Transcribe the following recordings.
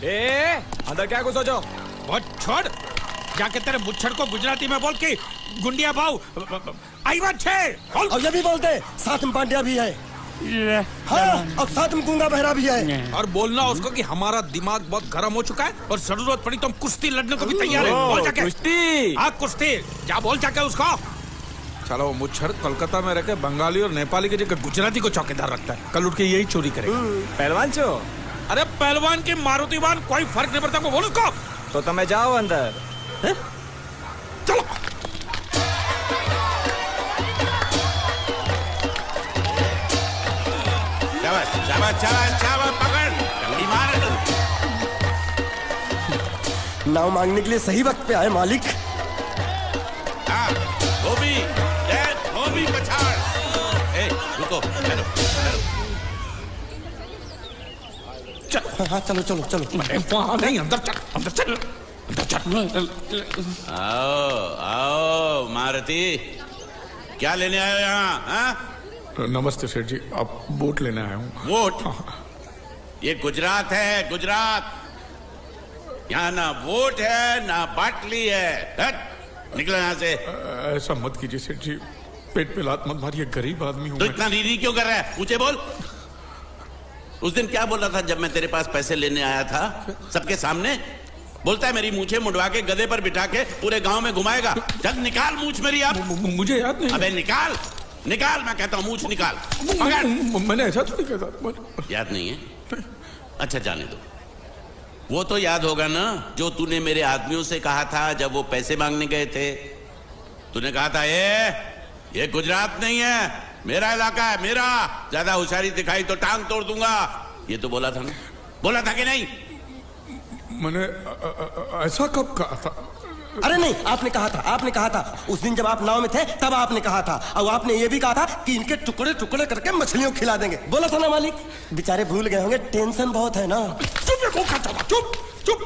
अंदर क्या घुसो जो? बहुत छोड़, जाके तेरे मुच्छड़ को गुजराती में बोल के गुंडिया भाव आई बात है। और ये भी बोलते साथ में पांड्या भी है। हाँ, और साथ में गूंगा बहरा भी है। और बोलना उसको कि हमारा दिमाग बहुत गर्म हो चुका है और जरूरत पड़ी तो हम कुश्ती लड़ने को भी तैयार है। बोल जाके कुश्ती। हाँ कुश्ती, जा बोल जाके उसको। चलो वो मुच्छर कोलकाता में रह के बंगाली और नेपाली की जगह गुजराती को चौकीदार रखता है। कल उठ के यही चोरी करेगा। पहलवान छो? अरे पहलवान की मारुतिवान कोई फर्क नहीं पड़ता। को बोल उसको। तो તમે જાઓ અંદર। चलो शाबाश शाबाश शाबाश शाबाश, पकड़ जल्दी मार। नाव मांगने के लिए सही वक्त पे आए मालिक। हाँ, धोबी पछाड़। ए, रुको, चलो, चलो। हाँ चलो चलो चलो। वहां नहीं, अंदर चल, अंदर चल, अंदर चल। आओ मारुति, क्या लेने आए हो यहाँ? हाँ? नमस्ते सेठ जी, आप वोट लेने आया हूँ। वोट? ये गुजरात है, गुजरात। यहाँ ना वोट है ना बाटली है। हट, निकलो यहाँ से। ऐसा मत कीजिए सेठ जी, पेट पे लात मत मारिए, गरीब आदमी हूँ तो मैं। इतना रीरी क्यों कर रहा है? ऊंचे बोल। उस दिन क्या बोला था जब मैं तेरे पास पैसे लेने आया था सबके सामने? बोलता है मेरी मूछें मुंडवा के गधे पर बिठा के पूरे गांव में घुमाएगा। जब निकाल मूछ मेरी आप। मुझे याद नहीं। अबे निकाल, निकाल, मैं कहता हूँ मूछ निकाल। मैंने ऐसा थोड़ी कहता। याद नहीं है? अच्छा जाने दो। वो तो याद होगा ना जो तूने मेरे आदमियों से कहा था जब वो पैसे मांगने गए थे। तूने कहा था ये गुजरात नहीं है, मेरा इलाका है, मेरा। ज्यादा होशियारी दिखाई तो टांग तोड़ दूंगा। ये तो बोला था ना? बोला था कि नहीं? मैंने ऐसा कब कहा था? अरे नहीं, आपने कहा था उस दिन जब आप नाव में थे तब आपने कहा था। और आपने ये भी कहा था कि इनके टुकड़े टुकड़े करके मछलियों खिला देंगे। बोला था ना मालिक? बेचारे भूल गए होंगे, टेंशन बहुत है ना। चुप चुप।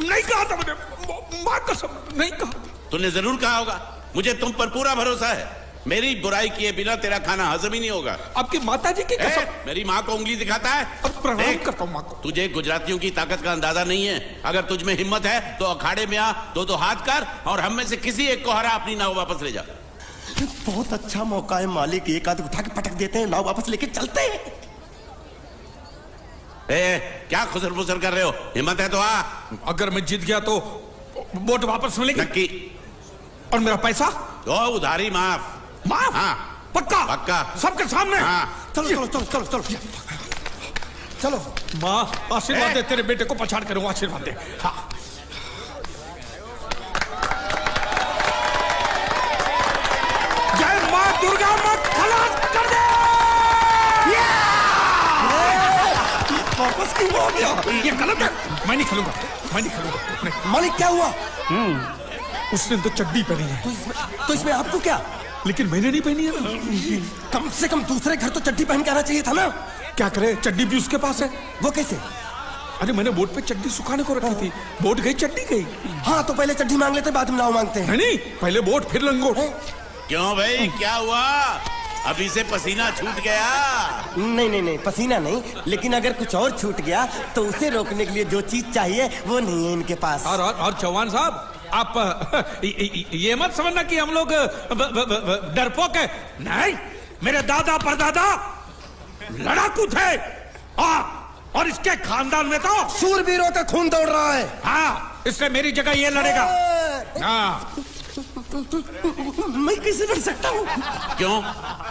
नहीं कहा था मैंने, मां कसम नहीं कहा। तूने जरूर कहा होगा। मुझे तुम पर पूरा भरोसा है। मेरी बुराई किए बिना तेरा खाना हजम ही नहीं होगा। आपकी माता जी की कसम। मेरी माँ को उंगली दिखाता है। प्रणाम करता हूँ माँ को। तुझे गुजरातियों की ताकत का अंदाजा नहीं है। अगर तुझ में हिम्मत है तो अखाड़े में आ, दो हाथ कर और हम में से किसी एक को हरा अपनी नाव वापस ले जा। बहुत अच्छा मौका है मालिक, एक आध उठा के पटक देते हैं, नाव वापस लेके चलते हैं। क्या खुसर फुसर कर रहे हो? हिम्मत है तो आ। अगर मैं जीत गया तो वोट वापस मिलेगी? नक्की। और मेरा पैसा? तो उधारी माफ। माफ? हाँ। पक्का? पक्का। सबके सामने? हाँ। चलो चलो चलो चलो चलो चलो। माँ आशीर्वाद दे, तेरे बेटे को पछाड़ करूंगा, आशीर्वाद दे। हाँ। जय माँ दुर्गा, मत खलास कर दे। वापस क्यों हो गया? ये गलत है, मैं नहीं खेलूंगा, मैं नहीं खेलूंगा। मालिक क्या हुआ? उसने तो चड्डी पहनी है। तो इसमें आपको क्या? लेकिन मैंने नहीं पहनी है ना। कम से कम दूसरे घर तो चड्डी पहन के आना चाहिए था ना। क्या करे, चड्डी भी उसके पास है। वो कैसे? अरे मैंने बोट पे चड्डी सुखाने को रखी थी, बोट गई चड्डी गई। हाँ तो पहले चड्डी मांग लेते बाद में नाव मांगते हैं। नहीं, पहले बोट फिर लंगोट। क्यों भाई, क्या हुआ? अभी से पसीना छूट गया? नहीं नहीं नहीं, पसीना नहीं, लेकिन अगर कुछ और छूट गया तो उसे रोकने के लिए जो चीज चाहिए वो नहीं है इनके पास। और चौहान साहब, आप ये मत समझना कि हम लोग डरपोक है। नहीं, मेरे दादा परदादा लड़ाकू थे। और इसके खानदान में तो शूरवीरों का खून दौड़ रहा है। हाँ, इसलिए मेरी जगह ये लड़ेगा। हाँ। मैं कैसे लड़ सकता हूँ? क्यों,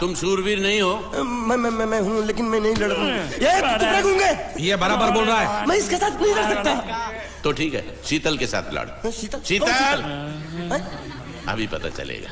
तुम शूरवीर नहीं हो? मैं हूँ, लेकिन मैं नहीं लड़ूंगा। ये बराबर बोल रहा है। मैं इसके साथ नहीं लड़ सकता। तो ठीक है, शीतल के साथ लड़। शीतल, अभी पता चलेगा।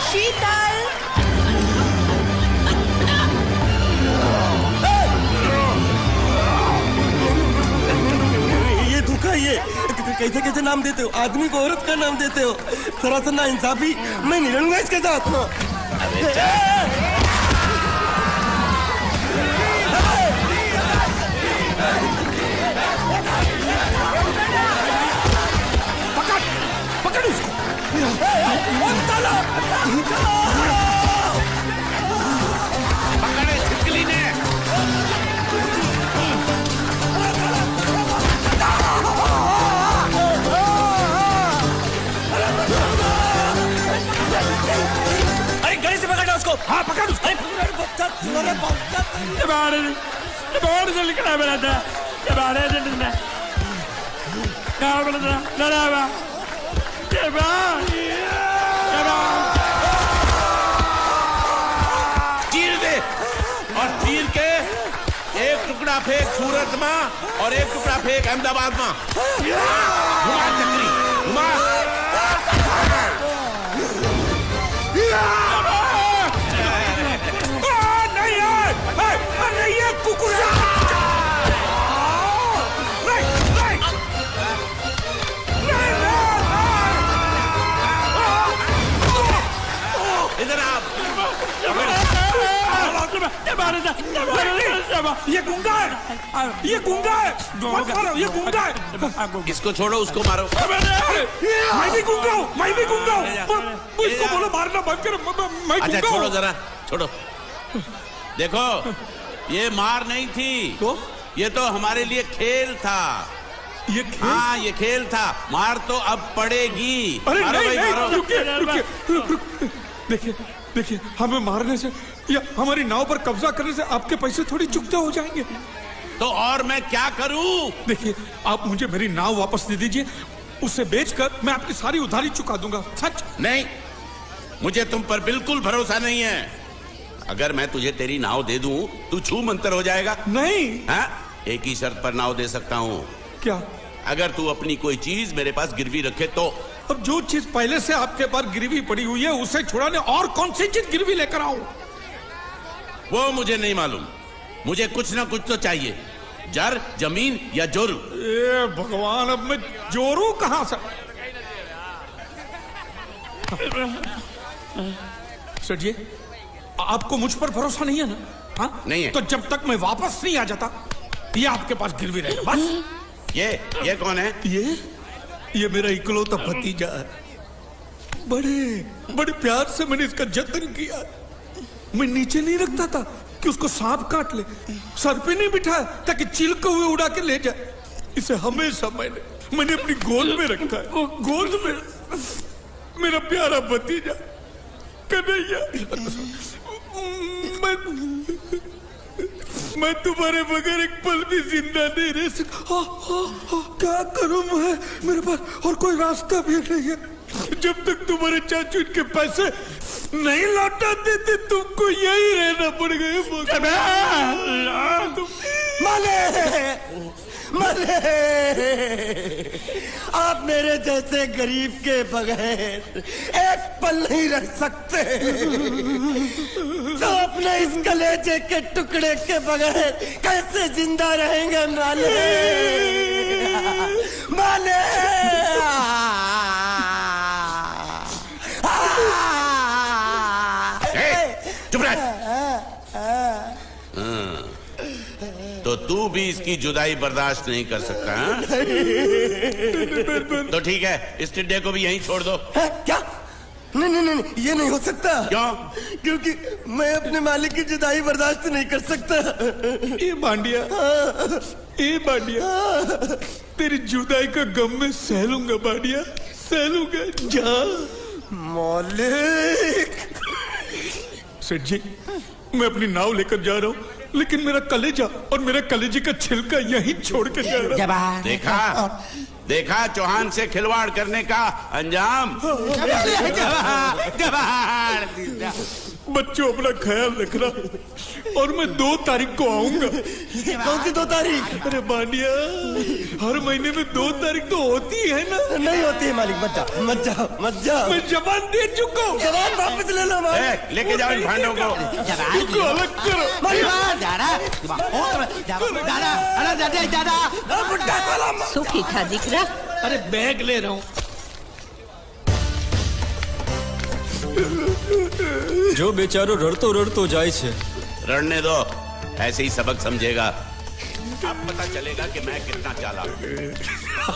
शीतल, ये धोखा, ये कैसे कैसे नाम देते हो? आदमी को औरत का नाम देते हो। थोड़ा सा ना इंसाफी। मैं नहीं लड़ूंगा इसके साथ। चीर दे और चीर के एक टुकड़ा फेंक सूरत में और एक टुकड़ा फेंक अहमदाबाद में। घुमा चक्री घुमा। नहीं ये कुकुरा इधर आप। ये गुंगा है, ये गुंगा है, मत मारो, ये गुंगा है। इसको छोड़ो उसको मारो। मैं भी गुंगा हूँ, मैं भी गुंगा हूँ। इसको बोलो मारना बंद करो, मैं अच्छा गुंगा छोड़ो हूँ। जरा छोड़ो। देखो ये मार नहीं थी तो ये तो हमारे लिए खेल था। ये खेल? हाँ ये खेल था। मार तो अब पड़ेगी। अरे मारो नहीं, भाई, नहीं, मारो। रुकिए। देखिए देखिए, हमें मारने से या हमारी नाव पर कब्जा करने से आपके पैसे थोड़ी चुकते हो जाएंगे। तो और मैं क्या करूं? देखिए आप मुझे मेरी नाव वापस दे दीजिए, उसे बेचकर मैं आपकी सारी उधारी चुका दूंगा। सच नहीं, मुझे तुम पर बिल्कुल भरोसा नहीं है। अगर मैं तुझे तेरी नाव दे दूं तू छू मंतर हो जाएगा। नहीं। हाँ? एक ही शर्त पर नाव दे सकता हूँ। क्या? अगर तू अपनी कोई चीज मेरे पास गिरवी रखे तो। अब जो चीज पहले से आपके पास गिरवी पड़ी हुई है उसे छुड़ाने और कौन सी चीज गिरवी लेकर आऊं? वो मुझे नहीं मालूम। मुझे कुछ ना कुछ तो चाहिए। जर, जमीन या जोरू। ए भगवान, अब मैं जोरू कहां से? सर जी, आपको मुझ पर भरोसा नहीं है ना? हाँ? नहीं है। तो जब तक मैं वापस नहीं आ जाता ये आपके पास गिरवी रहेगा बस। ये कौन है? ये मेरा इकलौता भतीजा है। बड़े बड़े प्यार से मैंने इसका जतन किया। मैं नीचे नहीं रखता था कि उसको सांप काट ले, सर पे नहीं बिठाया ताकि चिलके हुए उड़ा के ले जाए। इसे हमेशा मैंने अपनी गोद में रखा है। गोद में मेरा प्यारा भतीजा कन्हैया। मैं तुम्हारे बगैर एक पल भी जिंदा नहीं रह सकता। क्या करूं मैं? मेरे पास और कोई रास्ता भी नहीं है। जब तक तुम्हारे चाचू इनके पैसे नहीं लौटा देते तुमको यही रहना पड़ेगा। माले आप मेरे जैसे गरीब के बगैर एक पल नहीं रह सकते। तो अपने इस कलेजे के टुकड़े के बगैर कैसे जिंदा रहेंगे माले? माले चुप रह। तो तू भी इसकी जुदाई बर्दाश्त नहीं कर सकता हाँ? तो ठीक है, इस टिड्डे को भी यहीं छोड़ दो। क्या? नहीं, ये नहीं हो सकता। क्यों? क्योंकि मैं अपने मालिक की जुदाई बर्दाश्त नहीं कर सकता। ये बांडिया तेरी जुदाई का गम में सह लूंगा बांडिया, सह लूंगा। जा मालिक। सेठ जी, मैं अपनी नाव लेकर जा रहा हूँ, लेकिन मेरा कलेजा और मेरे कलेजे का छिलका यहीं छोड़ कर जा रहा हूँ। देखा चौहान से खिलवाड़ करने का अंजाम। बच्चों अपना ख्याल रखना और मैं 2 तारीख को आऊंगा। कौन सी 2 तारीख? अरे बांडिया, हर महीने में 2 तारीख तो होती है ना? नहीं होती है मालिक। मत जाओ। मैं जबान दे चुका हूँ। जवाब वापस ले लो मालिक। लेके जाओ इन भांडों को। इनको अलग करो। सुखी था दिखरा। अरे बैग ले रहा हूँ। जो बेचारो रड़तो जाए छे। रड़ने दो, ऐसे ही सबक समझेगा। अब पता चलेगा कि मैं कितना चालाक हूं।